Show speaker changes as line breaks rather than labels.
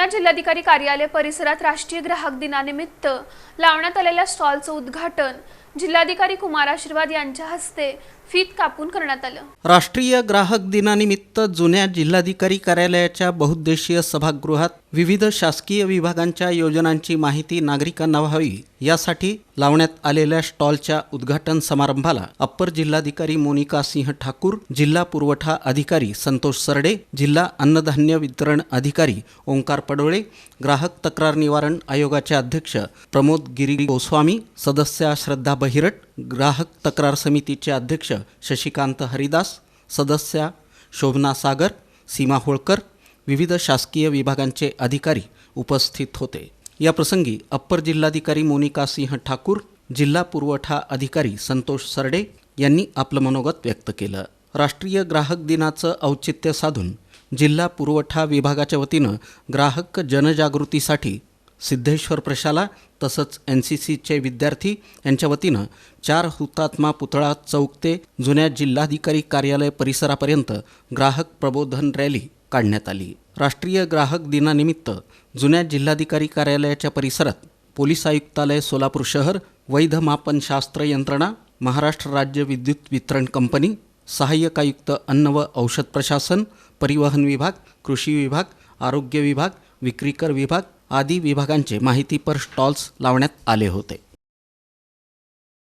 जुन्या जिल्हाधिकारी कार्यालय परिसरात राष्ट्रीय ग्राहक दिनानिमित्त लावण्यात आलेल्या स्टॉलचं उद्घाटन जिल्हाधिकारी कुमार आशीर्वाद यांच्या हस्ते फीत कापून करण्यात आलं।
राष्ट्रीय ग्राहक दिनानिमित्त जुन्या जिल्हाधिकारी कार्यालयाच्या बहुउद्देशीय सभागृहात विविध शासकीय विभागांच्या योजनांची माहिती नागरिकांना व्हावी यासाठी लावण्यात आलेल्या स्टॉलच्या उद्घाटन समारंभाला अप्पर जिल्हाधिकारी मोनिका सिंह ठाकूर, जिल्हा पुरवठा अधिकारी संतोष सरडे, जिल्हा अन्नधान्य वितरण अधिकारी ओंकार पडोळे, ग्राहक तक्रार निवारण आयोगाचे अध्यक्ष प्रमोद गिरी गोस्वामी, सदस्या श्रद्धा बहिरट, ग्राहक तक्रार समितीचे अध्यक्ष शशिकांत हरिदास, सदस्या शोभना सागर, सीमा होळकर, विविध शासकीय विभागांचे अधिकारी उपस्थित होते। या प्रसंगी अप्पर जिल्हाधिकारी मोनिका सिंह ठाकूर, जिल्हा पुरवठा अधिकारी संतोष सरडे यांनी आपलं मनोगत व्यक्त केलं। राष्ट्रीय ग्राहक दिनाचं औचित्य साधून जिल्हा पुरवठा विभागाच्या वतीनं ग्राहक जनजागृतीसाठी सिद्धेश्वर प्रशाला तसंच NCCचे विद्यार्थी यांच्या वतीनं 4 हुतात्मा पुतळा चौक ते जुन्या जिल्हाधिकारी कार्यालय परिसरापर्यंत ग्राहक प्रबोधन रॅली काढण्यात आली। राष्ट्रीय ग्राहक दिनानिमित्त जुन्या जिल्हाधिकारी कार्यालयाच्या परिसरात पोलीस आयुक्तालय सोलापूर शहर, वैध मापन शास्त्र यंत्रणा, महाराष्ट्र राज्य विद्युत वितरण कंपनी, सहाय्यक आयुक्त अन्न व औषध प्रशासन, परिवहन विभाग, कृषी विभाग, आरोग्य विभाग, विक्रीकर विभाग आदी विभागांचे माहितीपर स्टॉल्स लावण्यात आले होते।